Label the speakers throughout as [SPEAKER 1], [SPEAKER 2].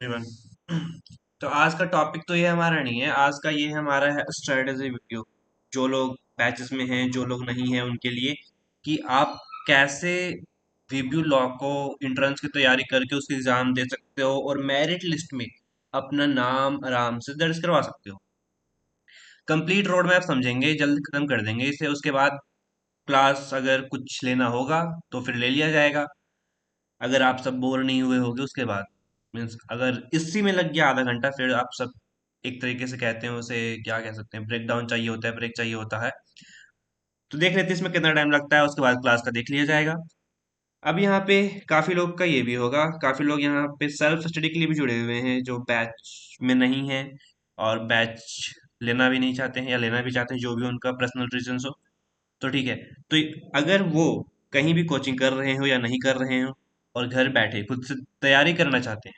[SPEAKER 1] Everyone. तो आज का टॉपिक तो ये हमारा नहीं है। आज का ये हमारा है स्ट्रेटेजी वीडियो। जो लोग बैचेस में हैं, जो लोग नहीं हैं, उनके लिए कि आप कैसे वीबीयू लॉ को एंट्रेंस की तैयारी करके उसके एग्जाम दे सकते हो और मेरिट लिस्ट में अपना नाम आराम से दर्ज करवा सकते हो। कंप्लीट रोड मैप समझेंगे, जल्द खत्म कर देंगे इसे। उसके बाद क्लास अगर कुछ लेना होगा तो फिर ले लिया जाएगा। अगर आप सब बोर नहीं हुए होगे उसके बाद, मीन्स अगर इसी में लग गया आधा घंटा, फिर आप सब एक तरीके से कहते हैं उसे, क्या कह सकते हैं, ब्रेक डाउन चाहिए होता है, ब्रेक चाहिए होता है। तो देख लेते हैं इसमें कितना टाइम लगता है, उसके बाद क्लास का देख लिया जाएगा। अब यहाँ पे काफी लोग का ये भी होगा, काफी लोग यहाँ पे सेल्फ स्टडी के लिए भी जुड़े हुए हैं जो बैच में नहीं है और बैच लेना भी नहीं चाहते हैं, या लेना भी चाहते हैं, जो भी उनका पर्सनल रीजन हो। तो ठीक है। तो अगर वो कहीं भी कोचिंग कर रहे हो या नहीं कर रहे हो और घर बैठे खुद से तैयारी करना चाहते हैं,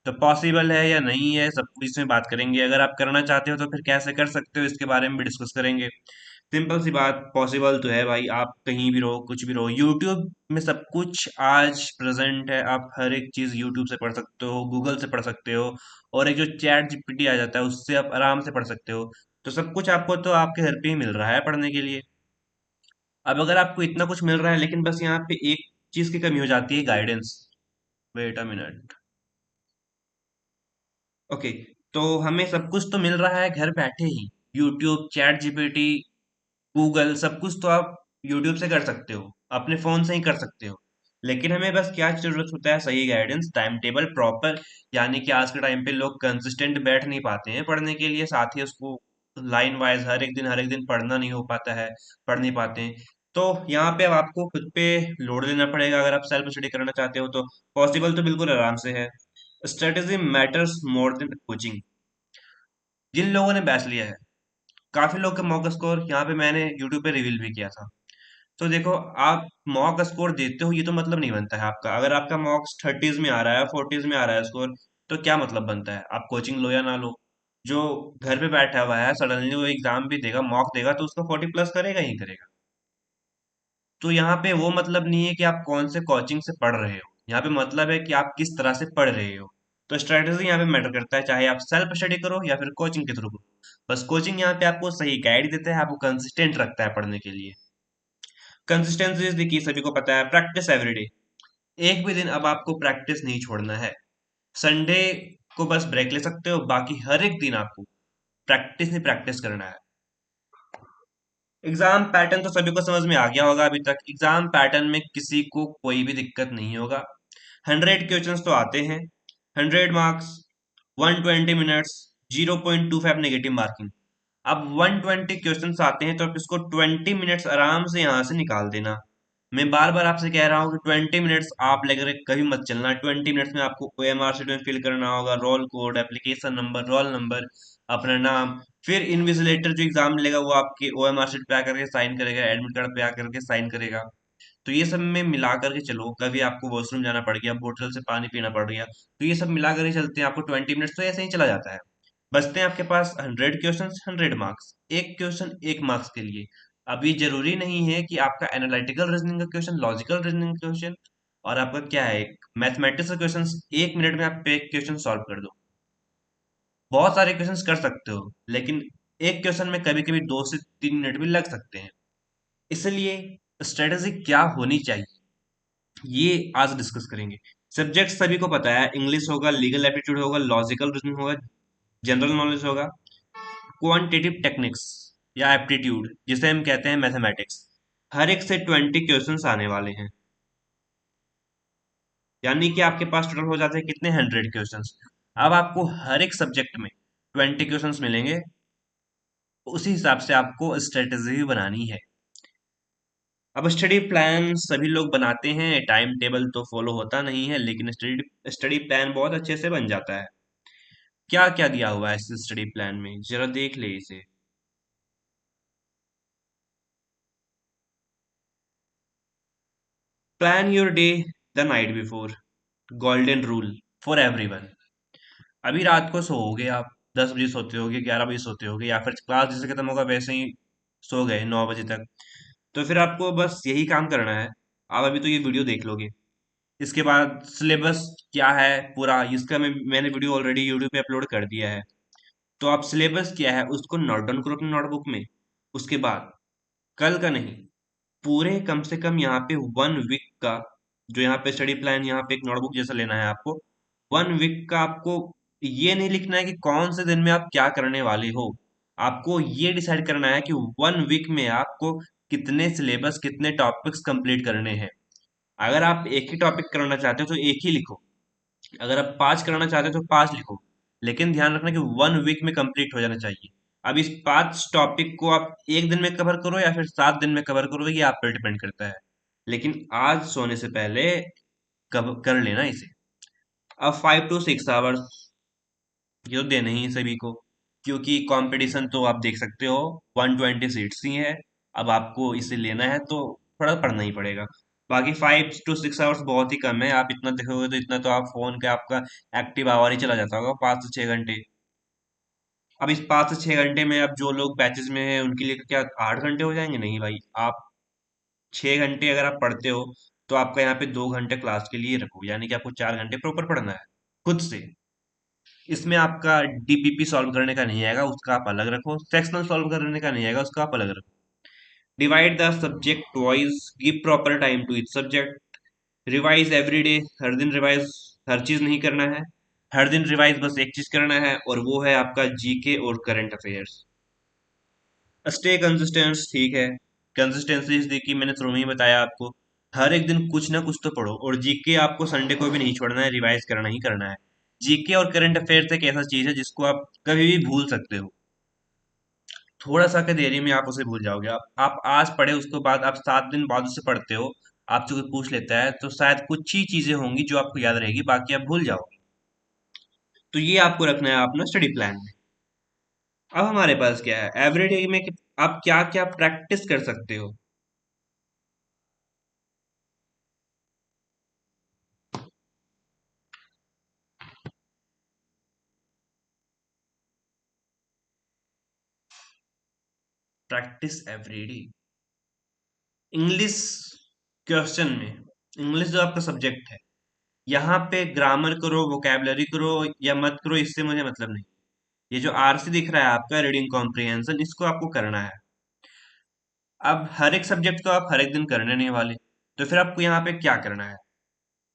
[SPEAKER 1] तो पॉसिबल है या नहीं है, सब कुछ इसमें बात करेंगे। अगर आप करना चाहते हो तो फिर कैसे कर सकते हो, इसके बारे में भी डिस्कस करेंगे। सिंपल सी बात, पॉसिबल तो है भाई, आप कहीं भी रहो, कुछ भी रहो, यूट्यूब में सब कुछ आज प्रेजेंट है। आप हर एक चीज यूट्यूब से पढ़ सकते हो, गूगल से पढ़ सकते हो, और एक जो चैट जीपीटी आ जाता है उससे आप आराम से पढ़ सकते हो। तो सब कुछ आपको तो आपके घर पे ही मिल रहा है पढ़ने के लिए। अब अगर आपको इतना कुछ मिल रहा है, लेकिन बस यहाँ पे एक चीज की कमी हो जाती है, guidance. Wait a minute. Okay. तो हमें सब कुछ तो मिल रहा है घर बैठे ही, यूट्यूब, चैट जीपीटी, गूगल, सब कुछ तो आप यूट्यूब से कर सकते हो, अपने फोन से ही कर सकते हो। लेकिन हमें बस क्या जरूरत होता है, सही गाइडेंस, टाइम टेबल प्रॉपर। यानी कि आज के टाइम पे लोग कंसिस्टेंट बैठ नहीं पाते हैं पढ़ने के लिए, साथ ही उसको लाइन वाइज हर एक दिन पढ़ना नहीं हो पाता है, पढ़ नहीं पाते हैं। तो यहाँ पे अब आपको खुद पे लोड लेना पड़ेगा अगर आप सेल्फ स्टडी करना चाहते हो तो। पॉसिबल तो बिल्कुल आराम से है। Strategy matters more than coaching. जिन लोगों ने बैच लिया है, काफी लोग का मॉक स्कोर यहाँ पे मैंने यूट्यूब पे रिवील भी किया था। तो देखो, आप मॉक स्कोर देते हो ये तो मतलब नहीं बनता है आपका। अगर आपका मॉक थर्टीज में आ रहा है, फोर्टीज में आ रहा है स्कोर, तो क्या मतलब बनता है, आप कोचिंग लो या ना लो। जो घर पे बैठा हुआ है, सडनली वो एग्जाम भी देगा, मॉक देगा, तो उसको 40+ करेगा ही करेगा। तो यहाँ पे वो मतलब नहीं है कि आप कौन से कोचिंग से पढ़ रहे हो, यहाँ पे मतलब है कि आप किस तरह से पढ़ रहे हो। तो स्ट्रेटेजी यहाँ पे मैटर करता है, चाहे आप सेल्फ स्टडी करो या फिर कोचिंग के थ्रू करो। बस कोचिंग यहाँ पे आपको सही गाइड देता है, आपको कंसिस्टेंट रखता है पढ़ने के लिए। कंसिस्टेंसी इज द की, सभी को पता है, प्रैक्टिस एवरीडे। एक भी दिन अब आपको प्रैक्टिस नहीं छोड़ना है। संडे को बस ब्रेक ले सकते हो, बाकी हर एक दिन आपको प्रैक्टिस ही प्रैक्टिस करना है। एग्जाम पैटर्न तो सभी को समझ में आ गया होगा अभी तक। एग्जाम पैटर्न में किसी को कोई भी दिक्कत नहीं होगा। 100 क्वेश्चंस तो आते हैं, 100 मार्क्स, 120 मिनट्स, 0.25 नेगेटिव मार्किंग। अब 120 क्वेश्चंस आते हैं तो आप इसको 20 मिनट्स आराम से यहाँ से निकाल देना। मैं बार बार आपसे कह रहा हूँ कि 20 मिनट्स आप लेकर कभी मत चलना। 20 मिनट्स में आपको OMR शीट में फिल करना होगा, roll code, application number, roll number, अपना नाम। फिर इन्विजिलेटर जो एग्जाम लेगा वो आपके OMR शीट पे आकर के साइन करेगा, एडमिट कार्ड पे आकर के साइन करेगा। तो ये सब में मिला करके चलो। कभी आपको वॉशरूम जाना पड़ गया, बोतल से पानी पीना पड़ गया, तो ये सब मिला कर ही चलते हैं। आपको 20 मिनट्स तो ऐसे ही चला जाता है। बचते हैं आपके पास 100 क्वेश्चन, 100 मार्क्स, एक क्वेश्चन 1 मार्क्स के लिए। अब ये जरूरी नहीं है कि आपका एनालिटिकल रीजनिंग का क्वेश्चन, लॉजिकल रीजनिंग का क्वेश्चन, और आपका क्या है, मैथमेटिक्स का क्वेश्चन 1 मिनट में आप एक क्वेश्चन सॉल्व कर दो। बहुत सारे क्वेश्चंस कर सकते हो, लेकिन एक क्वेश्चन में कभी कभी 2 से 3 मिनट भी लग सकते हैं। इसलिए स्ट्रेटेजी क्या होनी चाहिए, ये आज डिस्कस करेंगे। सब्जेक्ट सभी को पता है, इंग्लिश होगा, लीगल एप्टीट्यूड होगा, लॉजिकल रीजनिंग होगा, जनरल नॉलेज होगा, क्वांटिटेटिव टेक्निक्स या एप्टीट्यूड जिसे हम कहते हैं मैथमेटिक्स। हर एक से 20 क्वेश्चंस आने वाले हैं। यानी कि आपके पास टोटल हो जाते हैं कितने, 100 क्वेश्चंस। अब आपको हर एक सब्जेक्ट में 20 क्वेश्चंस मिलेंगे। उसी हिसाब से आपको स्ट्रेटेजी भी बनानी है। अब स्टडी प्लान सभी लोग बनाते हैं, टाइम टेबल तो फॉलो होता नहीं है, लेकिन स्टडी स्टडी प्लान बहुत अच्छे से बन जाता है। क्या क्या दिया हुआ है इस स्टडी प्लान में, जरा देख ले इसे। Plan your day the night before, golden rule for everyone. अभी रात को सोओगे आप, 10 बजे सोते होगे, 11 बजे सोते होगे, या फिर क्लास जैसे खत्म होगा वैसे ही सो गए 9 बजे तक। तो फिर आपको बस यही काम करना है। आप अभी तो ये वीडियो देख लोगे, इसके बाद सिलेबस क्या है पूरा, इसका मैंने वीडियो ऑलरेडी यूट्यूब पे अपलोड कर दिया है। तो आप सिलेबस क्या है उसको नोट डाउन करो अपनी नोटबुक में। उसके बाद कल का नहीं, पूरे कम से कम यहाँ पे 1 वीक का, जो यहाँ पे स्टडी प्लान यहाँ पे एक नोटबुक जैसा लेना है आपको। 1 वीक का आपको ये नहीं लिखना है कि कौन से दिन में आप क्या करने वाले हो। आपको ये डिसाइड करना है कि 1 वीक में आपको कितने सिलेबस कितने टॉपिक्स कंप्लीट करने हैं। अगर आप एक ही टॉपिक करना चाहते हो तो एक ही लिखो, अगर आप 5 कराना चाहते हो तो 5 लिखो, लेकिन ध्यान रखना कि 1 वीक में कंप्लीट हो जाना चाहिए। अब इस 5 टॉपिक को आप एक दिन में कवर करो या फिर 7 दिन में कवर करो, ये आप पर डिपेंड करता है। लेकिन आज सोने से पहले कर लेना इसे। अब 5 to 6 आवर्स ये तो देने ही हैं सभी को, क्योंकि कंपटीशन तो आप देख सकते हो, 120 सीट्स ही है। अब आपको इसे लेना है तो थोड़ा पढ़ना ही पड़ेगा। बाकी 5 to 6 आवर्स बहुत ही कम है, आप इतना देखोगे तो इतना तो आप फोन का आपका एक्टिव आवर ही चला जाता होगा, 5 से 6 घंटे। अब इस 5 से 6 घंटे में अब जो लोग बैचेस में हैं उनके लिए क्या 8 घंटे हो जाएंगे? नहीं भाई, आप 6 घंटे अगर आप पढ़ते हो तो आपका यहाँ पे 2 घंटे क्लास के लिए रखो, यानी कि आपको 4 घंटे प्रॉपर पढ़ना है खुद से। इसमें आपका डीपीपी सॉल्व करने का नहीं आएगा, उसका आप अलग रखो। सेक्शनल सॉल्व करने का नहीं आएगा, उसका आप अलग रखो। Divide the subject wise, give proper time to each subject. Revise every day, हर दिन रिवाइज, हर चीज नहीं करना है। हर दिन रिवाइज बस एक चीज करना है, और वो है आपका जीके और करंट अफेयर्स। स्टे कंसिस्टेंस, ठीक है। कंसिस्टेंसी देखिए मैंने शुरू में ही बताया आपको, हर एक दिन कुछ ना कुछ तो पढ़ो, और जीके आपको संडे को भी नहीं छोड़ना है, रिवाइज करना ही करना है। जीके और करंट अफेयर्स एक ऐसा चीज है जिसको आप कभी भी भूल सकते हो, थोड़ा सा के देरी में आप उसे भूल जाओगे। आप आज पढ़े, उसके बाद आप 7 दिन बाद उसे पढ़ते हो, आपसे कोई पूछ लेता है तो शायद कुछ ही चीजें होंगी जो आपको याद रहेगी, बाकी आप भूल जाओगे। तो ये आपको रखना है अपना स्टडी प्लान में। अब हमारे पास क्या है एवरीडे में आप क्या क्या प्रैक्टिस कर सकते हो। प्रैक्टिस एवरीडे इंग्लिश क्वेश्चन में, इंग्लिश जो आपका सब्जेक्ट है, यहाँ पे ग्रामर करो, वोकैबलरी करो या मत करो, इससे मुझे मतलब नहीं। ये जो आरसी दिख रहा है आपका, रीडिंग कॉम्प्रिहेंशन, इसको आपको करना है। अब हर एक सब्जेक्ट को आप हर एक दिन करने नहीं वाले, तो फिर आपको यहाँ पे क्या करना है,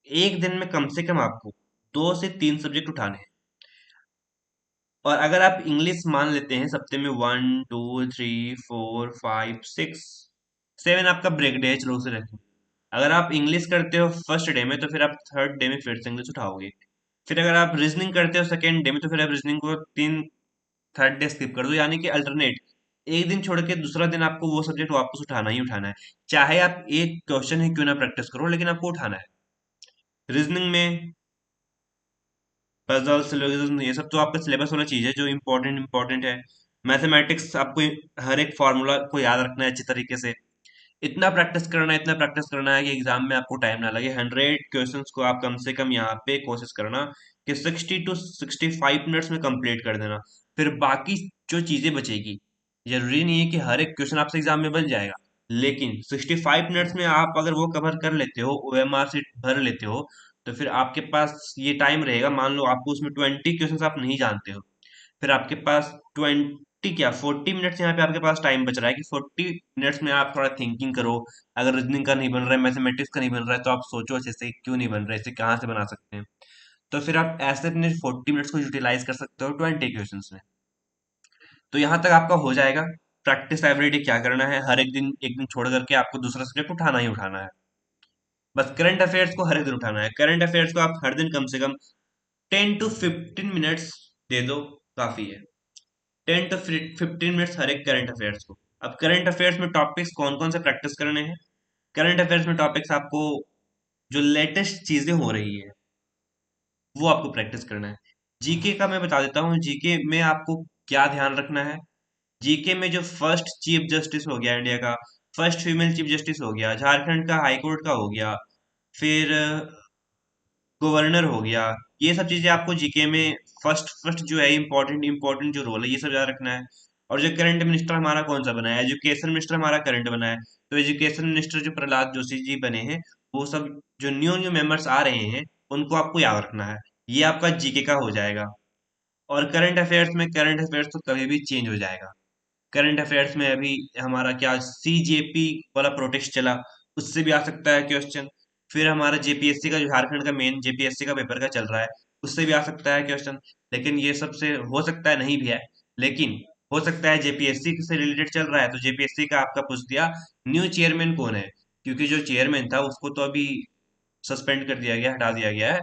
[SPEAKER 1] एक दिन में कम से कम आपको 2 से 3 सब्जेक्ट उठाने हैं। और अगर आप इंग्लिश मान लेते हैं सप्ते में 1 2 3 4 5 6 7 आपका ब्रेक डे है, चलो उसे रखें। अगर आप इंग्लिश करते हो फर्स्ट डे में तो फिर आप थर्ड डे में फिर से इंग्लिश उठाओगे। फिर अगर आप रीजनिंग करते हो सेकेंड डे में तो फिर आप रीजनिंग को तीन थर्ड डे स्किप कर दो, यानी कि अल्टरनेट, एक दिन छोड़ के दूसरा दिन आपको वो सब्जेक्ट वापस उठाना ही उठाना है। चाहे आप एक क्वेश्चन ही क्यों ना प्रैक्टिस करो, लेकिन आपको उठाना है। रीजनिंग में पजल सिलोगिज्म ये सब तो आपका सिलेबस वाला चीज है जो इम्पोर्टेंट है। मैथमेटिक्स आपको हर एक फार्मूला को याद रखना है अच्छी तरीके से। इतना प्रैक्टिस करना है कि एग्जाम में आपको टाइम ना लगे। 100 क्वेश्चंस को आप कम से कम यहाँ पे कोशिश करना कि 60 to 65 मिनट्स में कंप्लीट कर देना। फिर बाकी जो चीजें बचेगी, जरूरी नहीं है कि हर एक क्वेश्चन आपसे एग्जाम में बन जाएगा, लेकिन 65 मिनट्स में आप अगर वो कवर कर लेते हो, ओएमआर सीट भर लेते हो, तो फिर आपके पास ये टाइम रहेगा। मान लो आपको उसमें 20 क्वेश्चन आप नहीं जानते हो, फिर आपके पास 40 मिनट्स यहाँ पे आपके पास टाइम बच रहा है कि 40 मिनट्स में आप थोड़ा थिंकिंग करो। अगर रीजनिंग का नहीं बन रहा है, मैथमेटिक्स का नहीं बन रहा है, तो आप सोचो अच्छे से क्यों नहीं बन रहा है, इसे कहाँ से बना सकते हैं। तो फिर आप ऐसे अपने 40 मिनट्स को यूटिलाइज कर सकते हो 20 क्वेश्चन में। तो यहाँ तक आपका हो जाएगा। प्रैक्टिस एवरीडे क्या करना है, हर एक दिन छोड़ करके आपको दूसरा सब्जेक्ट उठाना ही उठाना है। बस करंट अफेयर्स को हर एक दिन उठाना है। करंट अफेयर्स को आप हर दिन कम से कम 10 to 15 मिनट्स दे दो, काफी है। 10 to 15 मिनट्स हर एक करंट अफेयर्स को। अब करंट अफेयर्स में टॉपिक्स कौन कौन से प्रैक्टिस करने हैं? करंट अफेयर्स में टॉपिक्स आपको जो लेटेस्ट चीजें हो रही है वो आपको प्रैक्टिस करना है। जीके का मैं बता देता हूँ, जीके में आपको क्या ध्यान रखना है। जीके में जो फर्स्ट चीफ जस्टिस हो गया इंडिया का, फर्स्ट फीमेल चीफ जस्टिस हो गया, झारखंड का हाई कोर्ट का हो गया, फिर गवर्नर हो गया, ये सब चीजें आपको जीके में फर्स्ट फर्स्ट जो है इंपॉर्टेंट जो रोल है, ये सब याद रखना है। और जो करंट मिनिस्टर हमारा कौन सा बना है, एजुकेशन मिनिस्टर हमारा करंट बना है, तो एजुकेशन मिनिस्टर जो प्रहलाद जोशी जी बने हैं, वो सब जो न्यू न्यू मेंबर्स आ रहे हैं उनको आपको याद रखना है। ये आपका जीके का हो जाएगा। और करंट अफेयर्स तो कभी भी चेंज हो जाएगा। करंट अफेयर्स में अभी हमारा क्या सीजेपी वाला प्रोटेस्ट चला, उससे भी आ सकता है क्वेश्चन। फिर हमारा जेपीएससी का जो झारखंड का मेन जेपीएससी का पेपर का चल रहा है, उससे भी आ सकता है क्वेश्चन। लेकिन ये सबसे हो सकता है नहीं भी है, लेकिन हो सकता है जेपीएससी से रिलेटेड चल रहा है तो जेपीएससी का आपका पूछ दिया न्यू चेयरमैन कौन है, क्योंकि जो चेयरमैन था उसको तो अभी सस्पेंड कर दिया गया, हटा दिया गया है।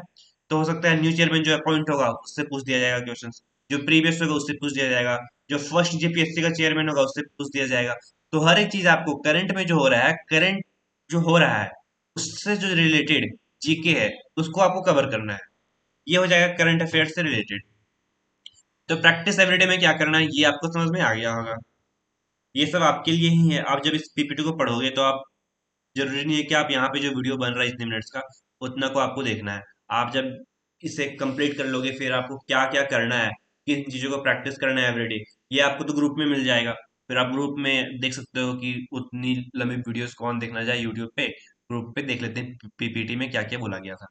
[SPEAKER 1] तो हो सकता है न्यू चेयरमैन जो अपॉइंट होगा उससे पूछ दिया जाएगा क्वेश्चन, जो प्रीवियस होगा उससे पूछ दिया जाएगा, जो फर्स्ट जेपीएससी का चेयरमैन होगा उससे पूछ दिया जाएगा। तो हर एक चीज आपको करंट में जो हो रहा है, करंट जो हो रहा है उससे जो रिलेटेड जीके है उसको आपको कवर करना है। ये हो जाएगा करंट अफेयर से रिलेटेड। तो प्रैक्टिस एवरीडे में क्या करना है ये आपको समझ में आ गया होगा। ये सब आपके लिए ही है। आप जब इस पीपीटी को पढ़ोगे तो आप, जरूरी नहीं है कि आप यहाँ पे जो वीडियो बन रहा है इतने मिनट्स का उतना को आपको देखना है। आप जब इसे कंप्लीट कर लोगे फिर आपको क्या क्या करना है, किन चीजों को प्रैक्टिस करना है एवरीडे, ये आपको तो ग्रुप में मिल जाएगा। फिर आप ग्रुप में देख सकते हो कि उतनी लंबी वीडियोस कौन देखना चाहे यूट्यूब पे, ग्रुप पे देख लेते हैं पीपीटी में क्या क्या बोला गया था।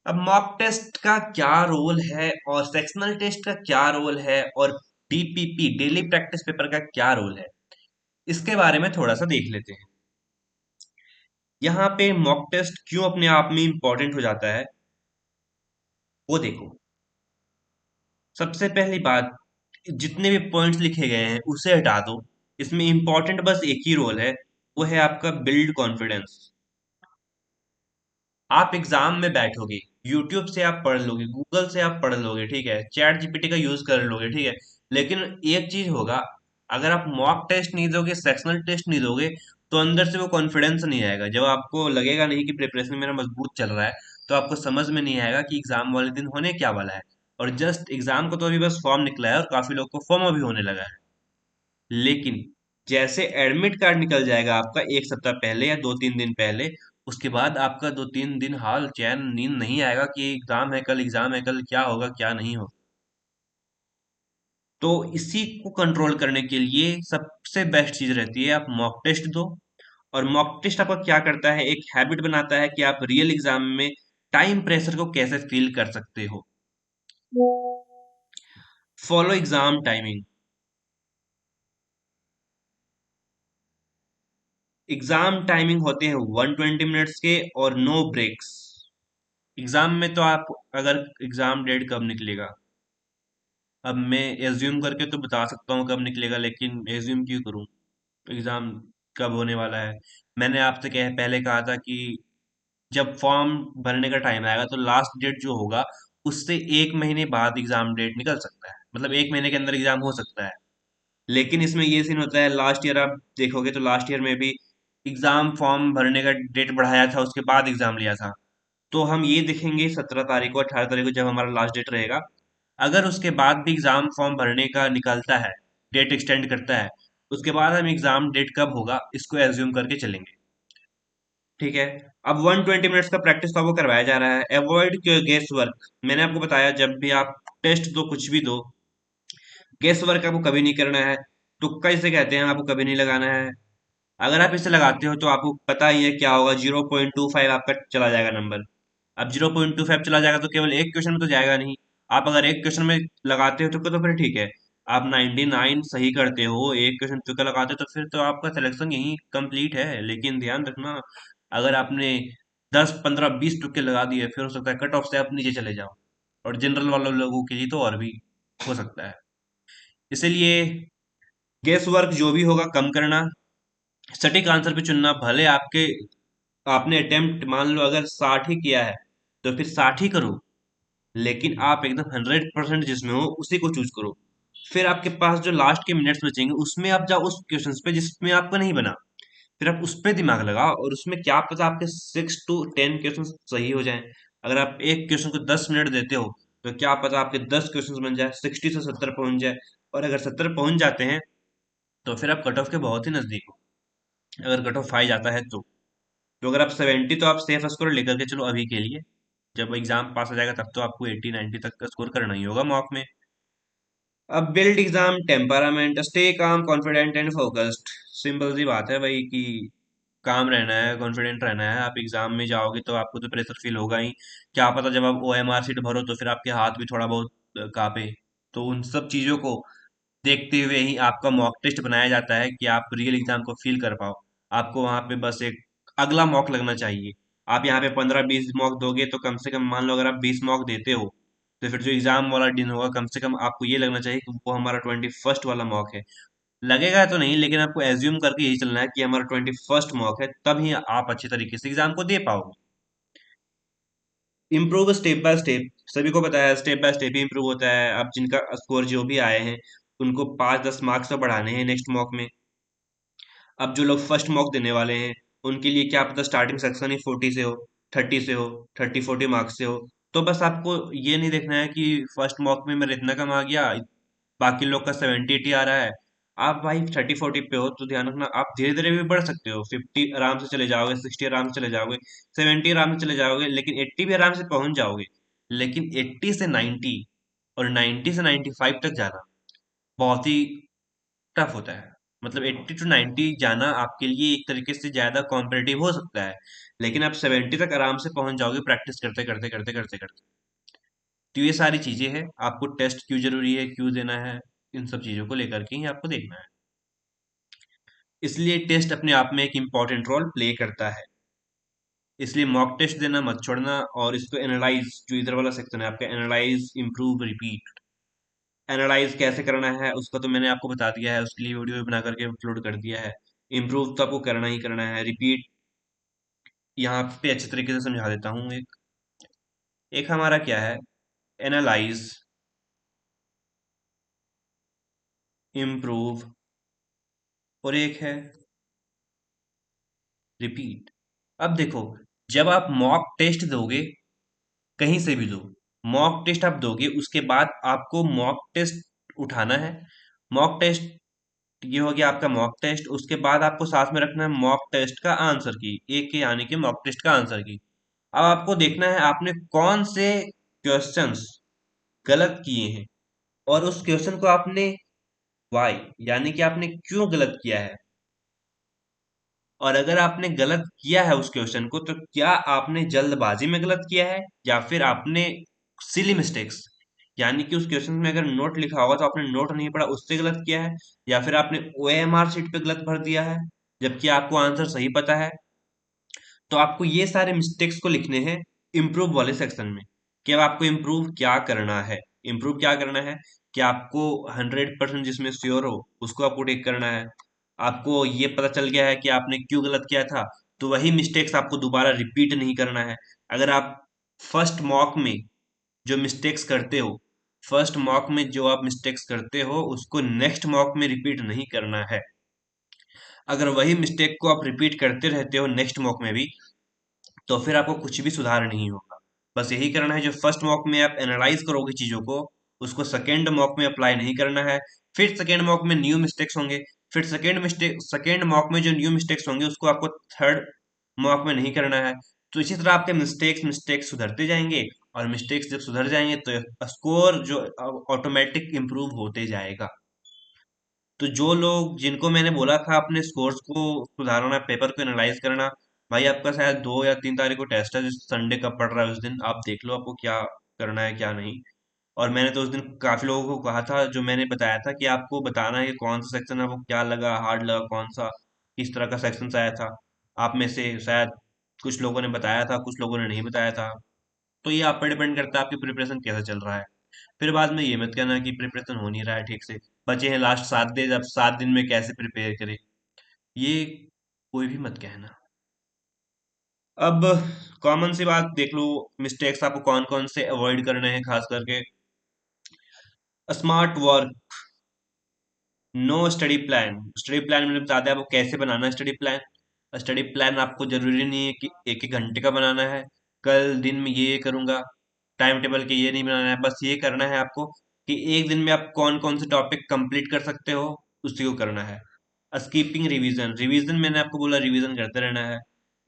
[SPEAKER 1] अब मॉक टेस्ट का क्या रोल है और सेक्शनल टेस्ट का क्या रोल है और डीपीपी डेली प्रैक्टिस पेपर का क्या रोल है, इसके बारे में थोड़ा सा देख लेते हैं। यहाँ पे मॉक टेस्ट क्यों अपने आप में इंपॉर्टेंट हो जाता है वो देखो। सबसे पहली बात, जितने भी पॉइंट्स लिखे गए हैं उसे हटा दो। इसमें इंपॉर्टेंट बस एक ही रोल है, वो है आपका बिल्ड कॉन्फिडेंस। आप एग्जाम में बैठोगे, यूट्यूब से आप पढ़ लोगे, गूगल से आप पढ़ लोगे, ठीक है, चैट जीपीटी का यूज कर लोगे, ठीक है, लेकिन एक चीज होगा, अगर आप मॉक टेस्ट नहीं दोगे, सेक्शनल टेस्ट नहीं दोगे, तो अंदर से वो कॉन्फिडेंस नहीं आएगा। जब आपको लगेगा नहीं कि प्रिपरेशन मेरा मजबूत चल रहा है, तो आपको समझ में नहीं आएगा कि एग्जाम वाले दिन होने क्या वाला है। और जस्ट एग्जाम को तो अभी बस फॉर्म निकला है और काफी लोग को फॉर्म अभी होने लगा है, लेकिन जैसे एडमिट कार्ड निकल जाएगा आपका एक सप्ताह पहले या 2-3 दिन पहले, उसके बाद आपका 2-3 दिन हाल चैन नींद नहीं आएगा कि एग्जाम है कल, एग्जाम है कल, क्या होगा क्या नहीं हो। तो इसी को कंट्रोल करने के लिए सबसे बेस्ट चीज रहती है आप मॉक टेस्ट दो। और मॉक टेस्ट आपका क्या करता है, एक हैबिट बनाता है कि आप रियल एग्जाम में टाइम प्रेशर को कैसे फील कर सकते हो। Follow exam timing. Exam timing होते हैं 120 मिनट्स के और नो ब्रेक्स। एग्जाम में तो आप, अगर एग्जाम डेट कब निकलेगा, अब मैं एज्यूम करके तो बता सकता हूँ कब निकलेगा, लेकिन एज्यूम क्यों करूँ, एग्जाम कब होने वाला है। मैंने आपसे पहले कहा था कि जब फॉर्म भरने का टाइम आएगा तो लास्ट डेट जो होगा उससे 1 महीने बाद एग्जाम डेट निकल सकता है, मतलब 1 महीने के अंदर एग्जाम हो सकता है। लेकिन इसमें ये सीन होता है, लास्ट ईयर आप देखोगे तो लास्ट ईयर में भी एग्जाम फॉर्म भरने का डेट बढ़ाया था, उसके बाद एग्जाम लिया था। तो हम ये देखेंगे 17 तारीख को, 18 तारीख को जब हमारा लास्ट डेट रहेगा, अगर उसके बाद भी एग्जाम फॉर्म भरने का निकलता है, डेट एक्सटेंड करता है, उसके बाद हम एग्जाम डेट कब होगा इसको एज्यूम करके चलेंगे। ठीक है। अब 120 मिनट्स का प्रैक्टिस तो आपको करवाया जा रहा है। Avoid guess work. मैंने आपको बताया जब भी आप टेस्ट दो, कुछ भी दो, गेस वर्क आपको कभी नहीं करना है। तुक्का इसे कहते हैं, आपको कभी नहीं लगाना है। अगर आप इसे लगाते हो तो आपको पता ही है क्या होगा, 0.25 आपका चला जाएगा नंबर। अब 0.25 चला जाएगा तो केवल एक क्वेश्चन में तो जाएगा नहीं। आप अगर एक क्वेश्चन में लगाते हो तो फिर ठीक है, आप 99 सही करते हो, एक क्वेश्चन तुक्का लगाते हो तो फिर तो आपका सिलेक्शन यही कंप्लीट है। लेकिन ध्यान रखना, अगर आपने 10-15-20 तुक्के लगा दिए फिर हो सकता है कट ऑफ से आप नीचे चले जाओ, और जनरल वाले लोगों के लिए तो और भी हो सकता है। इसलिए गेस वर्क जो भी होगा कम करना, सटीक आंसर पे चुनना। भले आपके, आपने अटेम्प्ट मान लो अगर 60 ही किया है तो फिर 60 ही करो, लेकिन आप एकदम 100% जिसमें हो उसी को चूज करो। फिर आपके पास जो लास्ट के मिनट्स बचेंगे उसमें आप जाओ उस क्वेश्चंस पे जिसमें आपको नहीं बना, फिर आप उस पे दिमाग लगाओ, और उसमें क्या पता आपके 6 to 10 क्वेश्चन सही हो जाएं। अगर आप एक क्वेश्चन को 10 मिनट देते हो तो क्या पता आपके 10 क्वेश्चन बन जाए, 60 से 70 पहुंच जाए। और अगर 70 पहुंच जाते हैं तो फिर आप कट ऑफ के बहुत ही नजदीक हो, अगर कट ऑफ 5 जाता है तो अगर आप 70, तो आप सेफ स्कोर लेकर के चलो अभी के लिए। जब एग्जाम पास हो जाएगा तब तो आपको 80-90 तक का स्कोर करना ही होगा मॉक में। अब build exam temperament, stay calm confident and focused. Simple सी बात है भाई कि काम रहना है, कॉन्फिडेंट रहना है। आप एग्जाम में जाओगे तो आपको तो प्रेशर फील होगा ही। क्या पता जब आप OMR शीट भरो तो फिर आपके हाथ भी थोड़ा बहुत कांपे। तो उन सब चीजों को देखते हुए ही आपका मॉक टेस्ट बनाया जाता है कि आप रियल एग्जाम को फील कर पाओ। आपको वहां पे बस एक अगला मॉक लगना चाहिए। आप यहाँ पे 15-20 मॉक दोगे तो कम से कम मान लो अगर आप 20 मॉक देते हो तो फिर जो एग्जाम वाला दिन होगा कम से कम आपको ये लगना चाहिए कि वो हमारा 21st वाला मॉक है। लगेगा तो नहीं, लेकिन आपको एज्यूम करके यही चलना है कि हमारा 21st मॉक है, तब ही आप अच्छे तरीके से एग्जाम को दे पाओगे। इम्प्रूव स्टेप बाय स्टेप, सभी को पता है step by step he improve होता है। अब जिनका स्कोर जो भी आए हैं उनको 5-10 मार्क्स तो बढ़ाने हैं नेक्स्ट मॉक में। अब जो लोग फर्स्ट मॉक देने वाले हैं उनके लिए क्या पता स्टार्टिंग सेक्शन ही 40 से हो, 30 से हो, 30-40 मार्क्स से हो। तो बस आपको ये नहीं देखना है कि फर्स्ट मॉक में मेरा इतना कम आ गया, बाकी लोग का 70-80 आ रहा है। आप भाई 30-40 पे हो तो ध्यान रखना आप धीरे धीरे भी बढ़ सकते हो। 50 आराम से चले जाओगे, 60 आराम से चले जाओगे, 70 आराम से चले जाओगे, लेकिन 80 भी आराम से पहुंच जाओगे। लेकिन 80 से 90 और 90 से 95 तक जाना बहुत ही टफ होता है। मतलब 80 to 90 जाना आपके लिए एक तरीके से ज्यादा कॉम्पिटेटिव हो सकता है, लेकिन आप 70 तक आराम से पहुंच जाओगे प्रैक्टिस करते करते करते करते करते। तो ये सारी चीजें हैं। आपको टेस्ट क्यों जरूरी है, क्यों देना है, इन सब चीजों को लेकर के ही आपको देखना है। इसलिए टेस्ट अपने आप में एक इम्पॉर्टेंट रोल प्ले करता है। इसलिए मॉक टेस्ट देना मत छोड़ना। और इसको एनालाइज, जो इधर वाला सेक्शन है आपका, एनालाइज इम्प्रूव रिपीट। एनालाइज कैसे करना है उसका तो मैंने आपको बता दिया है, उसके लिए वीडियो भी बना करके अपलोड कर दिया है। इम्प्रूव तो आपको करना ही करना है। रिपीट यहाँ पे अच्छे तरीके से समझा देता हूँ। एक एक हमारा क्या है, एनालाइज, इम्प्रूव, और एक है रिपीट। अब देखो, जब आप मॉक टेस्ट दोगे, कहीं से भी दो, मॉक टेस्ट आप दोगे उसके बाद आपको मॉक टेस्ट उठाना है। मॉक टेस्ट ये हो गया आपका मॉक टेस्ट। उसके बाद आपको साथ में रखना है मॉक टेस्ट का आंसर की, एक के यानी कि मॉक टेस्ट का आंसर की। अब आपको देखना है आपने कौन से क्वेश्चंस गलत किए हैं, और उस क्वेश्चन को आपने वाई यानी कि आपने क्यों गलत किया है। और अगर आपने गलत किया है उस क्वेश्चन को तो क्या आपने जल्दबाजी में गलत किया है, या फिर आपने सिली मिस्टेक्स यानी कि उस क्वेश्चन में अगर नोट लिखा होगा तो आपने नोट नहीं पढ़ा उससे गलत किया है, या फिर आपने OMR शीट पे गलत भर दिया है जबकि आपको आंसर सही पता है। तो आपको ये सारे मिस्टेक्स को लिखने हैं इम्प्रूव वाले सेक्शन में, कि अब आपको इम्प्रूव क्या करना है। इम्प्रूव क्या करना है कि आपको 100% जिसमें श्योर हो उसको आपको टिक करना है। आपको ये पता चल गया है कि आपने क्यों गलत किया था, तो वही मिस्टेक्स आपको दोबारा रिपीट नहीं करना है। अगर आप फर्स्ट मॉक में जो मिस्टेक्स करते हो, फर्स्ट मॉक में जो आप मिस्टेक्स करते हो उसको नेक्स्ट मॉक में रिपीट नहीं करना है। अगर वही मिस्टेक को आप रिपीट करते रहते हो नेक्स्ट मॉक में भी, तो फिर आपको कुछ भी सुधार नहीं होगा। बस यही करना है, जो फर्स्ट मॉक में आप एनालाइज करोगे चीजों को, उसको सेकेंड मॉक में अप्लाई नहीं करना है। फिर सेकेंड मॉक में न्यू मिस्टेक्स होंगे, फिर सेकेंड मॉक में जो न्यू मिस्टेक्स होंगे उसको आपको थर्ड मॉक में नहीं करना है। तो इसी तरह आपके मिस्टेक्स मिस्टेक्स सुधरते जाएंगे, और मिस्टेक्स जब सुधर जाएंगे तो स्कोर जो ऑटोमेटिक इम्प्रूव होते जाएगा। तो जो लोग जिनको मैंने बोला था अपने स्कोर्स को सुधारना, पेपर को एनालाइज करना, भाई आपका शायद 2 या 3 तारीख को टेस्ट है, जिस संडे कब पड़ रहा है उस दिन आप देख लो आपको क्या करना है क्या नहीं। और मैंने तो उस दिन काफी लोगों को कहा था, जो मैंने बताया था कि आपको बताना है कि कौन सा सेक्शन आपको क्या लगा, हार्ड लगा कौन सा, किस तरह का सेक्शन आया था। आप में से शायद कुछ लोगों ने बताया था, कुछ लोगों ने नहीं बताया था। तो ये आप पर डिपेंड करता है आपकी प्रिपरेशन कैसा चल रहा है। फिर बाद में ये मत कहना कि प्रिपरेशन हो नहीं रहा है ठीक से, बचे हैं लास्ट 7 दिन, अब 7 दिन में कैसे प्रिपेयर करें, ये कोई भी मत कहना। अब कॉमन सी बात देख लो, मिस्टेक्स आपको कौन कौन से अवॉइड करने हैं खास करके। Smart work, no study plan. Study plan मैंने बता दिया आपको कैसे बनाना है स्टडी प्लान। स्टडी प्लान आपको जरूरी नहीं है कि एक एक घंटे का बनाना है, कल दिन में ये करूंगा, टाइम टेबल के ये नहीं बनाना है। बस ये करना है आपको कि एक दिन में आप कौन कौन से टॉपिक कंप्लीट कर सकते हो, उसी को करना है। स्कीपिंग रिवीजन, रिवीजन मैंने आपको बोला रिवीजन करते रहना है।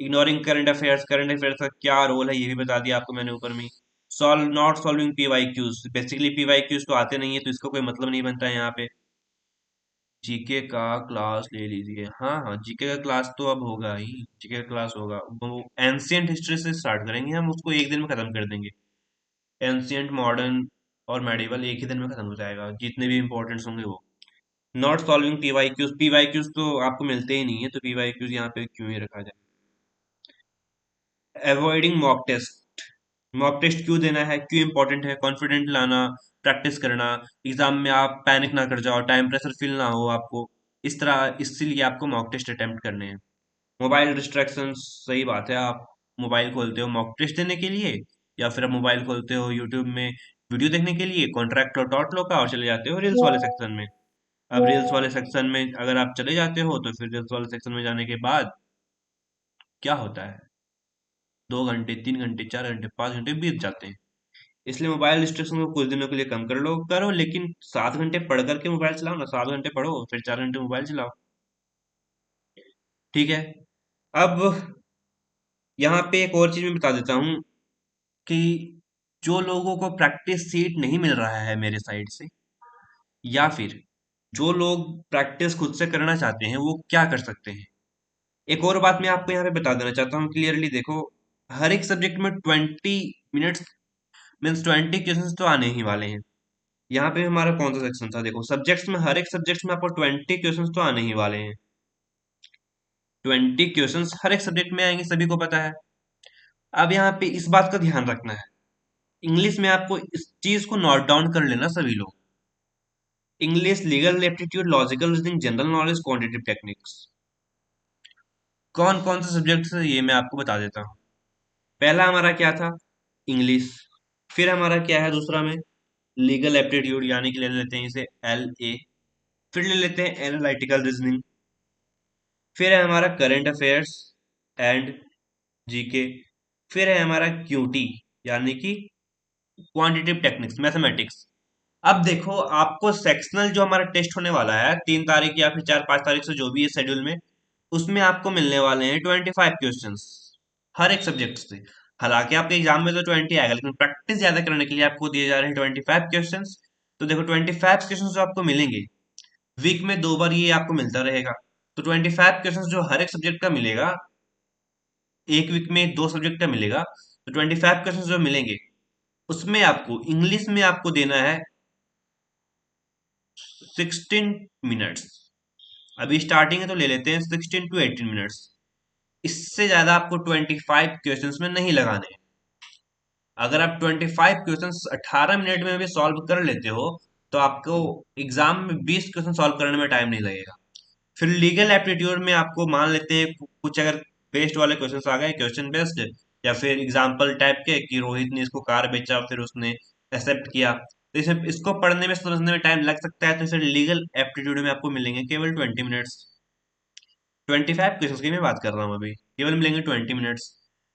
[SPEAKER 1] Ignoring current affairs, current affairs का क्या रोल है ये भी बता दिया आपको मैंने ऊपर में। Solve not solving PYQs, basically PYQs तो आते नहीं है तो इसका कोई मतलब नहीं बनता है यहाँ पे। जीके का क्लास ले लीजिए। हाँ हाँ, जीके का क्लास तो अब होगा ही। जीके का क्लास होगा, वो एंशियंट हिस्ट्री से स्टार्ट करेंगे हम, उसको एक दिन में खत्म कर देंगे। एंशियंट, मॉडर्न और मेडिवल एक ही दिन में खत्म हो जाएगा, जितने भी इंपॉर्टेंट्स होंगे वो। नॉट सॉल्विंग पीवाईक्यूज, पीवाईक्यूज तो आपको मिलते ही नहीं है, तो पीवाईक्यूज यहाँ पे क्यों ही रखा जाए। Avoiding mock test, mock test क्यों देना है, क्यों इंपॉर्टेंट है, कॉन्फिडेंट लाना, प्रैक्टिस करना, एग्जाम में आप पैनिक ना कर जाओ, टाइम प्रेशर फील ना हो आपको, इस तरह, इसीलिए आपको मॉक टेस्ट अटेम्प्ट करने हैं। मोबाइल डिस्ट्रैक्शंस, सही बात है, आप मोबाइल खोलते हो मॉक टेस्ट देने के लिए, या फिर आप मोबाइल खोलते हो यूट्यूब में वीडियो देखने के लिए, कॉन्ट्रैक्ट लो, टॉट लो का, और चले जाते हो रील्स वाले सेक्शन में। अब रील्स वाले सेक्शन में अगर आप चले जाते हो, तो फिर रील्स वाले सेक्शन में जाने के बाद क्या होता है, 2 घंटे, 3 घंटे, 4 घंटे, 5 घंटे बीत जाते हैं। इसलिए मोबाइल डिस्ट्रैक्शन को कुछ दिनों के लिए कम कर लो, करो, लेकिन 7 घंटे पढ़ करके मोबाइल चलाओ ना, 7 घंटे पढ़ो फिर 4 घंटे मोबाइल चलाओ। ठीक है। अब यहाँ पे एक और चीज मैं बता देता हूँ कि जो लोगों को प्रैक्टिस सीट नहीं मिल रहा है मेरे साइड से, या फिर जो लोग प्रैक्टिस खुद से करना चाहते हैं, वो क्या कर सकते हैं। एक और बात मैं आपको यहाँ पे बता देना चाहता हूँ क्लियरली, देखो, हर एक सब्जेक्ट में 20 मिनट्स मीन्स 20 क्वेश्चंस तो आने ही वाले हैं। यहाँ पे हमारा कौन सा सेक्शन था, देखो, सब्जेक्ट्स में, हर एक सब्जेक्ट में आपको 20 क्वेश्चंस तो आने ही वाले हैं। 20 क्वेश्चंस हर एक सब्जेक्ट में आएंगे, सभी को पता है। अब यहाँ पे इस बात का ध्यान रखना है, इंग्लिश में आपको इस चीज को नोट डाउन कर लेना सभी लोग। English, legal aptitude, logical reasoning, general knowledge, quantitative techniques. कौन कौन से सब्जेक्ट है ये मैं आपको बता देता हूँ। पहला हमारा क्या था, इंग्लिश। फिर हमारा क्या है दूसरा में, लीगल एप्टीट्यूड, यानी कि ले लेते हैं इसे LA। फिर ले लेते हैं एनालिटिकल रीजनिंग। फिर है हमारा करंट अफेयर्स एंड जीके। फिर है हमारा QT, यानी कि क्वांटिटेटिव टेक्निक्स, मैथमेटिक्स। अब देखो, आपको सेक्शनल जो हमारा टेस्ट होने वाला है 3 तारीख या फिर 4-5 तारीख से, जो भी है शेड्यूल में, उसमें आपको मिलने वाले हैं 25 क्वेश्चंस हर एक सब्जेक्ट से। हालांकि आपके एग्जाम में तो 20 आएगा, लेकिन प्रैक्टिस ज्यादा करने के लिए आपको दिए जा रहे हैं 25 क्वेश्चंस। तो देखो, 25 क्वेश्चंस जो आपको मिलेंगे, वीक में 2 बार ये आपको मिलता रहेगा। तो 25 क्वेश्चंस जो हर एक सब्जेक्ट का मिलेगा, एक वीक में 2 सब्जेक्ट का मिलेगा, तो 25 क्वेश्चंस जो मिलेंगे, उसमें आपको इंग्लिश में आपको देना है 16 मिनट्स। अभी स्टार्टिंग है तो ले लेते हैं 16 to 18 मिनट्स। इससे ज्यादा आपको 25 क्वेश्चंस में नहीं लगाने हैं। अगर आप 25 क्वेश्चंस 18 मिनट में भी सॉल्व कर लेते हो, तो आपको एग्जाम में 20 क्वेश्चन सॉल्व करने में टाइम नहीं लगेगा। फिर लीगल एप्टीट्यूड में आपको मान लेते हैं कुछ अगर बेस्ड वाले क्वेश्चंस आ गए, क्वेश्चन बेस्ड, या फिर एग्जाम्पल टाइप के, कि रोहित ने इसको कार बेचा फिर उसने एक्सेप्ट किया, तो इसे इसको पढ़ने में समझने में टाइम लग सकता है। तो फिर लीगल एप्टीट्यूड में आपको मिलेंगे केवल 20 मिनट्स। 25 क्वेश्चन की मैं बात कर रहा हूँ अभी, केवल मिलेंगे 20 मिनट्स।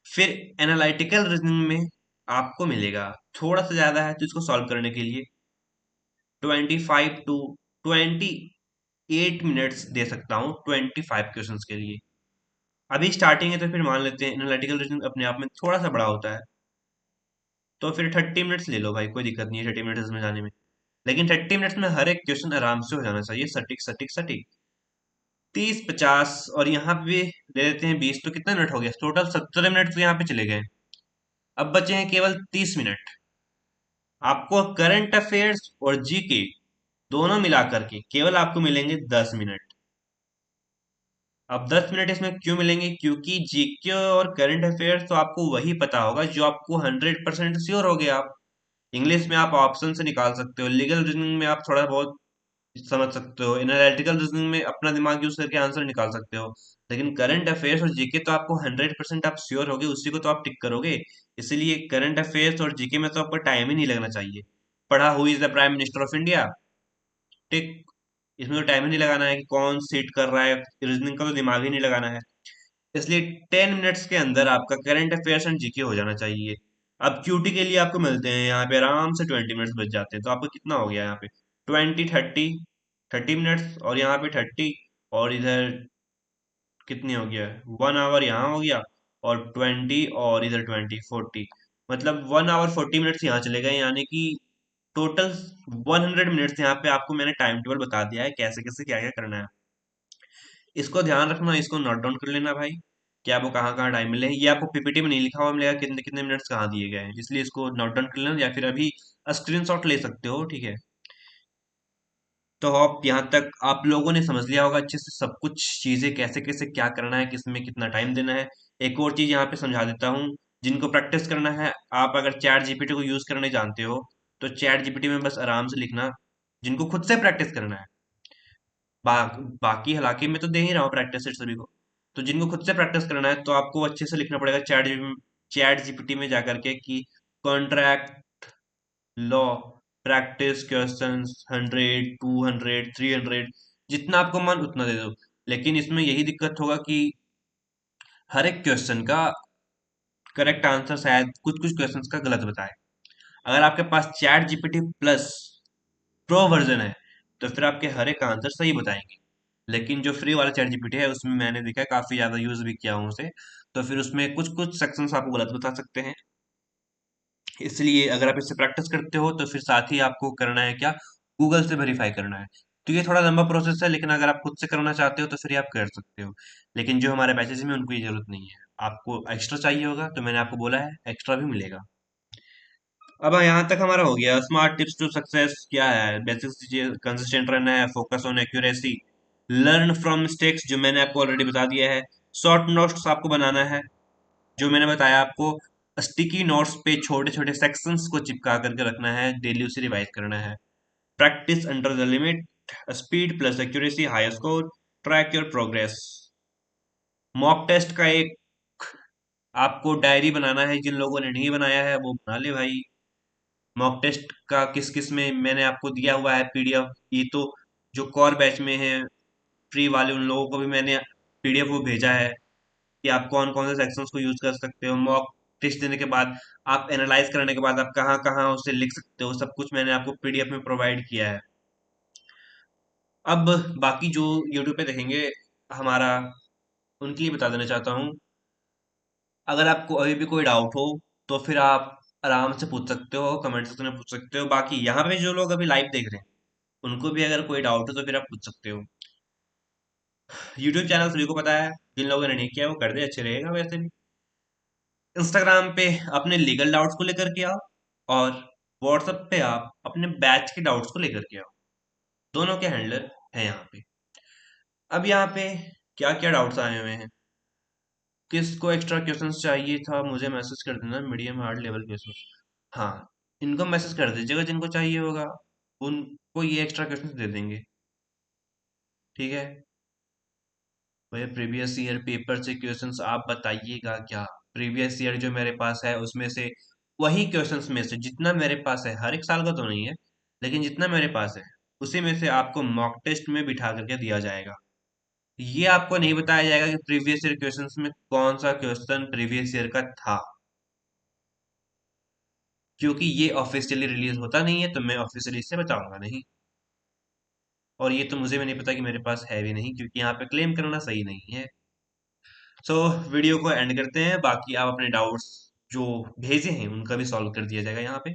[SPEAKER 1] फिर एनालिटिकल रीजनिंग में आपको मिलेगा, थोड़ा सा ज्यादा है तो इसको सॉल्व करने के लिए 25 to 28 मिनट्स दे सकता हूँ 25 क्वेश्चंस के लिए। अभी स्टार्टिंग है तो फिर मान लेते हैं एनालिटिकल रीजनिंग अपने आप में थोड़ा सा बड़ा होता है, तो फिर 30 मिनट्स ले लो भाई, कोई दिक्कत नहीं है 30 मिनट्स इसमें जाने में। लेकिन 30 मिनट्स में हर एक क्वेश्चन आराम से हो जाना चाहिए, सटीक सटीक सटीक। 30, 50 और यहाँ पे ले लेते हैं 20, तो कितना मिनट हो गया, टोटल 17 मिनट तो यहाँ पे चले गए। अब बचे हैं केवल 30 मिनट। आपको करंट अफेयर्स और जीके दोनों मिलाकर के केवल आपको मिलेंगे 10 मिनट। अब 10 मिनट इसमें क्यों मिलेंगे, क्योंकि जीके और करंट अफेयर्स तो आपको वही पता होगा जो आपको 100% श्योर हो गया आप। इंग्लिश में आप ऑप्शन से निकाल सकते हो, लीगल रीजनिंग में आप थोड़ा बहुत समझ सकते हो, एनालिटिकल रीजनिंग में अपना दिमाग यूज करके आंसर निकाल सकते हो। लेकिन करंट अफेयर्स और जीके तो आपको 100% आप श्योर होगे, उसी को तो आप टिक करोगे। इसीलिए करंट अफेयर्स और जीके में तो आपको टाइम ही नहीं लगना चाहिए। पढ़ा, who is the prime minister of India, tick. इसमें तो टाइम ही नहीं लगाना है कि कौन सीट कर रहा है, रीजनिंग का तो दिमाग ही नहीं लगाना है। इसलिए 10 मिनट्स के अंदर आपका करंट अफेयर्स एंड जीके हो जाना चाहिए। अब क्यूटी के लिए आपको मिलते हैं यहाँ पे आराम से 20 मिनट्स बच जाते हैं, तो आपको कितना हो गया यहाँ पे, 20, 30, 30 मिनट्स, और यहाँ पे 30, और इधर कितनी हो गया, 1 आवर यहाँ हो गया, और 20, और इधर 20, 40। मतलब 1 आवर 40 मिनट्स यहाँ चले गए, यानी कि टोटल 100 मिनट्स यहाँ पे आपको मैंने टाइम टेबल बता दिया है कैसे कैसे क्या क्या करना है। इसको ध्यान रखना, इसको नोट डाउन कर लेना भाई, कि आपको कहाँ कहाँ टाइम मिले। ये आपको पीपीटी में नहीं लिखा हुआ मिलेगा कितने कितने मिनट्स कहाँ दिए गए हैं, इसलिए इसको नोट डाउन कर लेना, या फिर अभी स्क्रीनशॉट ले सकते हो, ठीक है। तो आप यहाँ तक आप लोगों ने समझ लिया होगा अच्छे से सब कुछ चीजें, कैसे कैसे क्या करना है, किसमें कितना टाइम देना है। एक और चीज यहाँ पे समझा देता हूँ, जिनको प्रैक्टिस करना है, आप अगर चैट जीपीटी को यूज करने जानते हो तो चैट जीपीटी में बस आराम से लिखना। जिनको खुद से प्रैक्टिस करना है, बा, बाकी हालांकि मैं तो दे ही रहा हूँ प्रैक्टिस सेट सभी को, तो जिनको खुद से प्रैक्टिस करना है तो आपको अच्छे से लिखना पड़ेगा चैट जीपीटी में जाकर के कि कॉन्ट्रैक्ट लॉ प्रैक्टिस क्वेश्चंस 100 200 300, जितना आपको मन उतना दे दो। लेकिन इसमें यही दिक्कत होगा कि हर एक क्वेश्चन का करेक्ट आंसर शायद कुछ कुछ क्वेश्चंस का गलत बताए। अगर आपके पास chat GPT plus pro version है तो फिर आपके हर एक आंसर सही बताएंगे। लेकिन जो फ्री वाला चैट जीपीटी है उसमें मैंने देखा है, काफी ज्यादा यूज भी किया हूँ उसे, तो फिर उसमें कुछ कुछ सेक्शंस आपको गलत बता सकते हैं। इसलिए अगर आप इससे प्रैक्टिस करते हो तो फिर साथ ही आपको करना है क्या, गूगल से वेरीफाई करना है। तो ये थोड़ा लंबा प्रोसेस है, लेकिन अगर आप खुद से करना चाहते हो तो फिर ये आप कर सकते हो। लेकिन जो हमारे बैचेज में उनको ये जरूरत नहीं है। आपको एक्स्ट्रा चाहिए होगा तो मैंने आपको बोला है एक्स्ट्रा भी मिलेगा। अब यहाँ तक हमारा हो गया। स्मार्ट टिप्स टू सक्सेस क्या है, बेसिक चीजें, कंसिस्टेंट रहना है, focus on accuracy, learn from mistakes जो मैंने आपको ऑलरेडी बता दिया है, शॉर्ट नोट्स आपको बनाना है जो मैंने बताया आपको, स्टिकी नोट्स पे छोटे छोटे सेक्शंस को चिपका करके रखना है, डेली उसे रिवाइज करना है, practice under the limit, speed plus accuracy high score, track your progress. Mock test का एक आपको डायरी बनाना है, जिन लोगों ने नहीं बनाया है वो बना ले भाई। मॉक टेस्ट का किस किस में मैंने आपको दिया हुआ है पीडीएफ, ये तो जो कोर बैच में है फ्री वाले उन लोगों को भी मैंने पीडीएफ वो भेजा है कि आप कौन कौन से सेक्शंस को यूज कर सकते हो। मॉक टेस्ट देने के बाद आप एनालाइज करने के बाद आप कहाँ कहाँ उसे लिख सकते हो, सब कुछ मैंने आपको पीडीएफ में प्रोवाइड किया है। अब बाकी जो यूट्यूब पे देखेंगे हमारा, उनके लिए बता देना चाहता हूँ, अगर आपको अभी भी कोई डाउट हो तो फिर आप आराम से पूछ सकते हो, कमेंट सेक्शन में पूछ सकते हो। बाकी यहाँ पे जो लोग अभी लाइव देख रहे हैं उनको भी अगर कोई डाउट हो तो फिर आप पूछ सकते हो। यूट्यूब चैनल सभी को पता है, जिन लोगों ने नहीं किया वो कर दे, अच्छे रहेगा वैसे भी। इंस्टाग्राम पे अपने लीगल डाउट्स को लेकर के आओ, और व्हाट्सएप पे आप अपने बैच के डाउट्स को लेकर के आओ। दोनों के हैंडलर हैं यहाँ पे। अब यहाँ पे क्या क्या डाउट्स आए हुए हैं, किसको एक्स्ट्रा क्वेश्चंस चाहिए था मुझे मैसेज कर देना, मीडियम हार्ड लेवल क्वेश्चंस। हाँ, इनको मैसेज कर दीजिएगा जिनको चाहिए होगा, उनको ये एक्स्ट्रा क्वेश्चंस दे देंगे, ठीक है। भैया प्रीवियस ईयर पेपर से क्वेश्चंस आप बताइएगा क्या। प्रीवियस ईयर जो मेरे पास है उसमें से वही क्वेश्चंस में से जितना मेरे पास है, हर एक साल का तो नहीं है, लेकिन जितना मेरे पास है उसी में से आपको मॉक टेस्ट में बिठा करके दिया जाएगा। ये आपको नहीं बताया जाएगा कि प्रीवियस ईयर क्वेश्चंस में कौन सा क्वेश्चन प्रीवियस ईयर का था, क्योंकि ये ऑफिशियली रिलीज होता नहीं है तो मैं ऑफिशियली इसे बताऊंगा नहीं। और ये तो मुझे भी नहीं पता कि मेरे पास है भी नहीं, क्योंकि यहाँ पे क्लेम करना सही नहीं है। सो वीडियो को एंड करते हैं, बाकी आप अपने डाउट्स जो भेजे हैं उनका भी सॉल्व कर दिया जाएगा यहाँ पे।